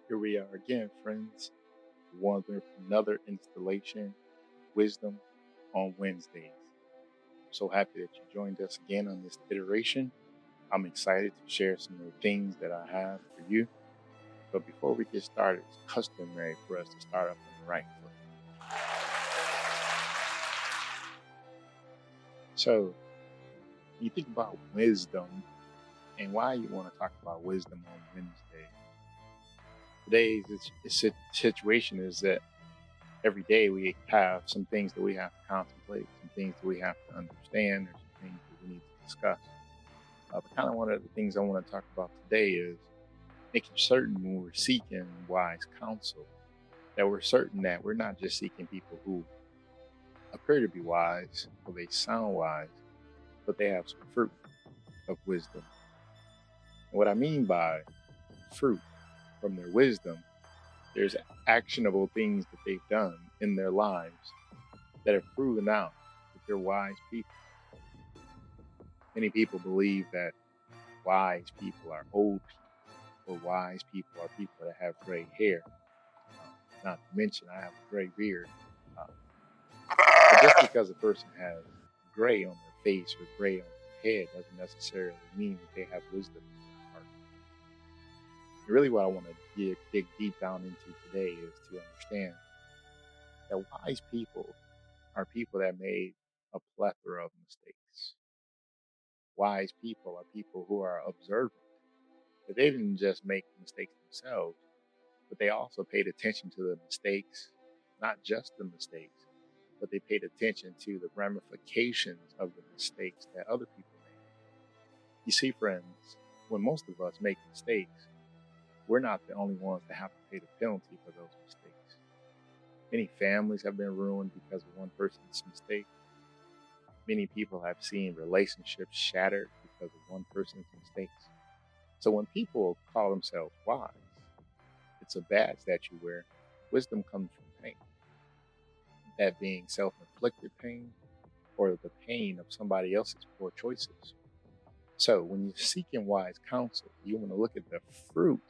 Here we are again, friends, one with another installation, Wisdom on Wednesdays. I'm so happy that you joined us again on this iteration. I'm excited to share some of the things that I have for you. But before we get started, it's customary for us to start off on the right foot. So, when you think about wisdom and why you want to talk about wisdom on Wednesday, today's situation is that every day we have some things that we have to contemplate, some things that we have to understand, there's some things that we need to discuss. But kind of one of the things I want to talk about today is making certain when we're seeking wise counsel, that we're certain that we're not just seeking people who appear to be wise or they sound wise, but they have some fruit of wisdom. And what I mean by fruit from their wisdom, there's actionable things that they've done in their lives that have proven out that they're wise people. Many people believe that wise people are old people, or wise people are people that have gray hair. Not to mention, I have a gray beard. But just because a person has gray on their face or gray on their head doesn't necessarily mean that they have wisdom in their heart. And really, what I want to dig deep down into today is to understand that wise people are people that made a plethora of mistakes. Wise people are people who are observant, that they didn't just make mistakes themselves, but they also paid attention to the mistakes, not just the mistakes, but they paid attention to the ramifications of the mistakes that other people made. You see, friends, when most of us make mistakes, we're not the only ones that have to pay the penalty for those mistakes. Many families have been ruined because of one person's mistake. Many people have seen relationships shattered because of one person's mistakes. So when people call themselves wise, it's a badge that you wear. Wisdom comes from pain. That being self-inflicted pain or the pain of somebody else's poor choices. So when you're seeking wise counsel, you want to look at the fruit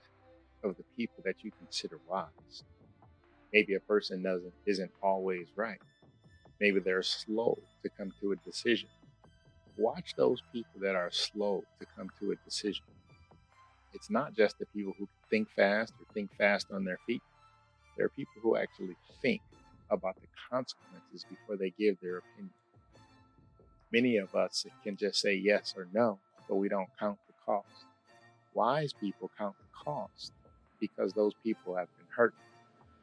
of the people that you consider wise. Maybe a person isn't always right. Maybe they're slow to come to a decision. Watch those people that are slow to come to a decision. It's not just the people who think fast or think fast on their feet. There are people who actually think about the consequences before they give their opinion. Many of us can just say yes or no, but we don't count the cost. Wise people count the cost because those people have been hurt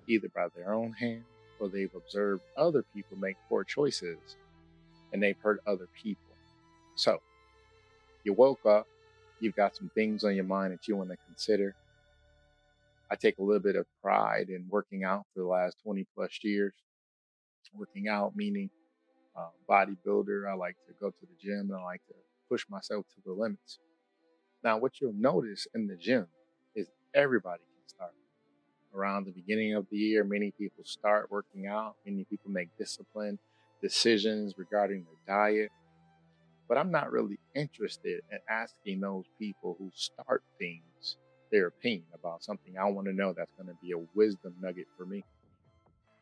either by their own hand or they've observed other people make poor choices and they've hurt other people. So you woke up, you've got some things on your mind that you want to consider. I take a little bit of pride in working out for the last 20 plus years. Working out meaning bodybuilder. I like to go to the gym and I like to push myself to the limits. Now, what you'll notice in the gym is everybody can start. Around the beginning of the year, many people start working out. Many people make disciplined decisions regarding their diet. But I'm not really interested in asking those people who start things their opinion about something. I want to know that's going to be a wisdom nugget for me.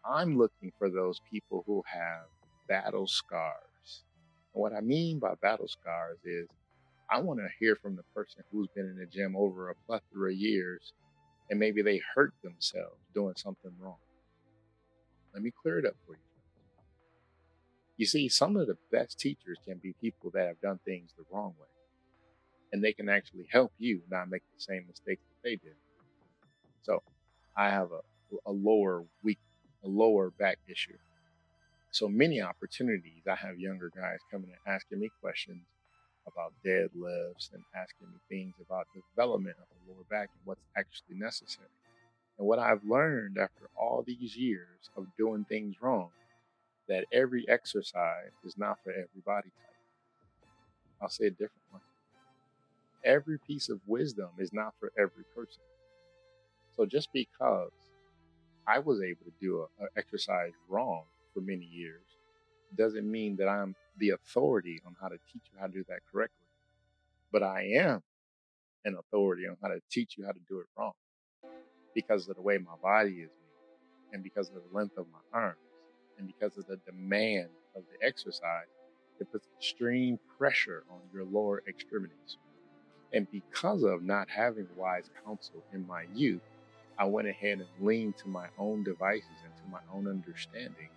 I'm looking for those people who have battle scars. And what I mean by battle scars is I want to hear from the person who's been in the gym over a plethora of years and maybe they hurt themselves doing something wrong. Let me clear it up for you. You see, some of the best teachers can be people that have done things the wrong way, and they can actually help you not make the same mistakes that they did. So I have a lower back issue. So many opportunities, I have younger guys coming and asking me questions about deadlifts and asking me things about development of the lower back and what's actually necessary. And what I've learned after all these years of doing things wrong, that every exercise is not for every body type. I'll say it differently. Every piece of wisdom is not for every person. So just because I was able to do an exercise wrong for many years doesn't mean that I'm the authority on how to teach you how to do that correctly. But I am an authority on how to teach you how to do it wrong. because of the way my body is made, and because of the length of my arms, and because of the demand of the exercise. It puts extreme pressure on your lower extremities. And because of not having wise counsel in my youth, I went ahead and leaned to my own devices and to my own understanding,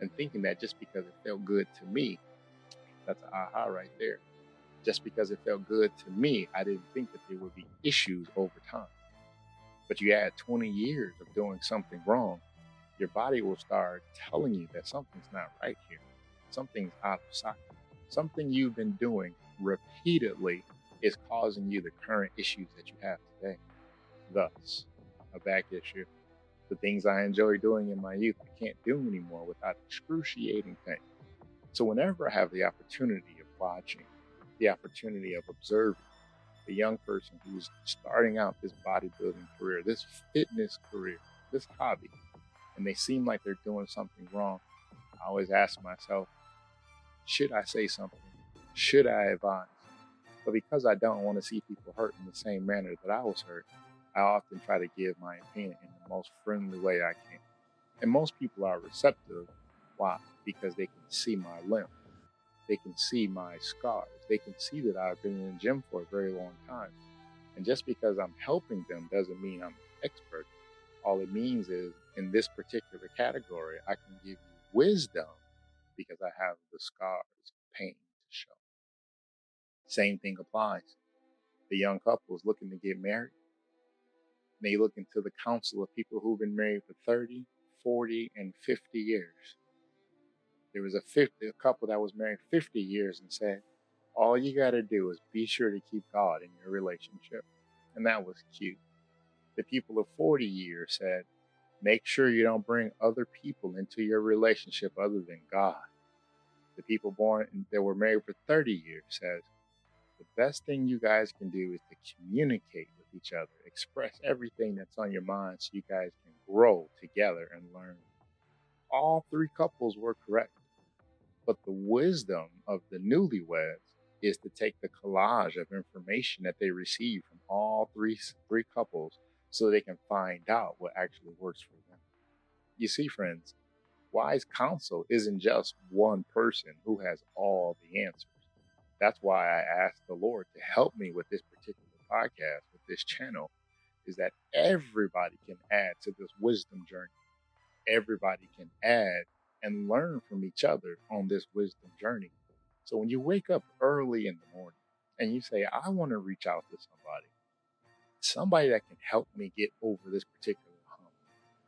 and thinking that just because it felt good to me, that's an aha right there. Just because it felt good to me, I didn't think that there would be issues over time. But you add 20 years of doing something wrong, your body will start telling you that something's not right here. Something's out of socket. Something you've been doing repeatedly is causing you the current issues that you have today. Thus, a back issue. The things I enjoy doing in my youth, I can't do anymore without excruciating pain. So whenever I have the opportunity of watching, the opportunity of observing a young person who's starting out this bodybuilding career, this fitness career, this hobby, and they seem like they're doing something wrong, I always ask myself, should I say something? Should I advise? But because I don't want to see people hurt in the same manner that I was hurt, I often try to give my opinion in the most friendly way I can. And most people are receptive. Why? Because they can see my limp. They can see my scars. They can see that I've been in the gym for a very long time. And just because I'm helping them doesn't mean I'm an expert. All it means is in this particular category, I can give you wisdom because I have the scars, pain to show. Same thing applies. The young couple is looking to get married. They look into the counsel of people who've been married for 30, 40, and 50 years. There was a couple that was married 50 years and said, all you got to do is be sure to keep God in your relationship. And that was cute. The people of 40 years said, make sure you don't bring other people into your relationship other than God. The people that were married for 30 years says, the best thing you guys can do is to communicate with each other, express everything that's on your mind so you guys can grow together and learn. All three couples were correct. But the wisdom of the newlyweds is to take the collage of information that they receive from all three couples so they can find out what actually works for them. You see, friends, wise counsel isn't just one person who has all the answers. That's why I asked the Lord to help me with this particular podcast, with this channel, is that everybody can add to this wisdom journey. Everybody can add and learn from each other on this wisdom journey. So when you wake up early in the morning and you say, I want to reach out to somebody that can help me get over this particular hump,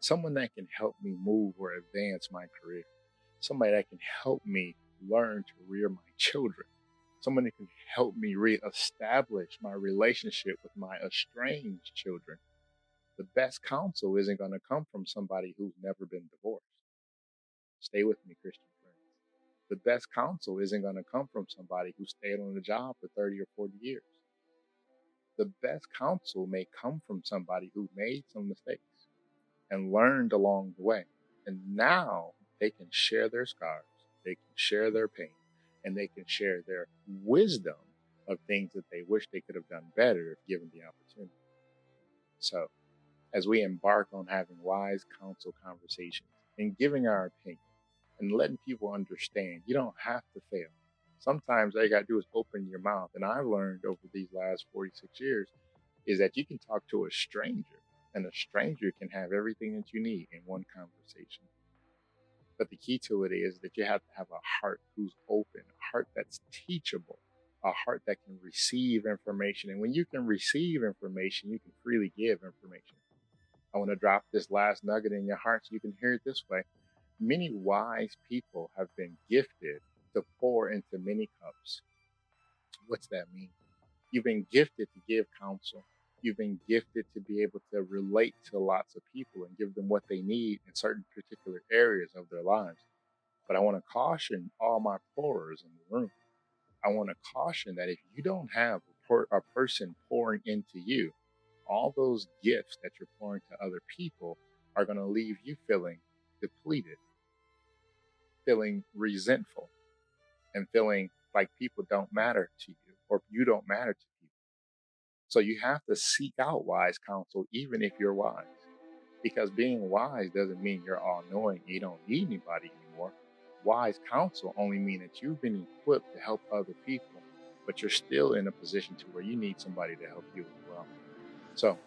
someone that can help me move or advance my career, somebody that can help me learn to rear my children, someone that can help me reestablish my relationship with my estranged children. The best counsel isn't going to come from somebody who's never been divorced. Stay with me, Christian friends. The best counsel isn't going to come from somebody who stayed on the job for 30 or 40 years. The best counsel may come from somebody who made some mistakes and learned along the way. And now they can share their scars, they can share their pain, and they can share their wisdom of things that they wish they could have done better if given the opportunity. So, as we embark on having wise counsel conversations and giving our opinion and letting people understand you don't have to fail. Sometimes all you got to do is open your mouth. And I've learned over these last 46 years is that you can talk to a stranger, and a stranger can have everything that you need in one conversation. But the key to it is that you have to have a heart who's open, a heart that's teachable, a heart that can receive information. And when you can receive information, you can freely give information. I want to drop this last nugget in your heart so you can hear it this way. Many wise people have been gifted to pour into many cups. What's that mean? You've been gifted to give counsel. You've been gifted to be able to relate to lots of people and give them what they need in certain particular areas of their lives. But I want to caution all my pourers in the room. I want to caution that if you don't have a person pouring into you, all those gifts that you're pouring to other people are going to leave you feeling depleted, feeling resentful, and feeling like people don't matter to you or you don't matter to people. So you have to seek out wise counsel, even if you're wise. Because being wise doesn't mean you're all knowing and you don't need anybody anymore. Wise counsel only mean that you've been equipped to help other people, but you're still in a position to where you need somebody to help you as well. So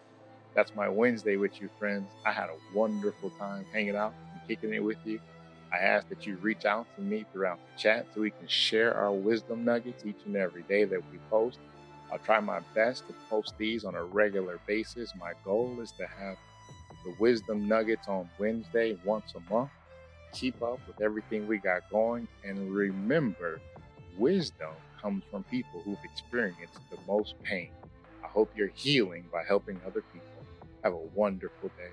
that's my Wednesday with you, friends. I had a wonderful time hanging out and kicking it with you. I ask that you reach out to me throughout the chat so we can share our wisdom nuggets each and every day that we post. I'll try my best to post these on a regular basis. My goal is to have the wisdom nuggets on Wednesday once a month. Keep up with everything we got going. And remember, wisdom comes from people who've experienced the most pain. I hope you're healing by helping other people. Have a wonderful day.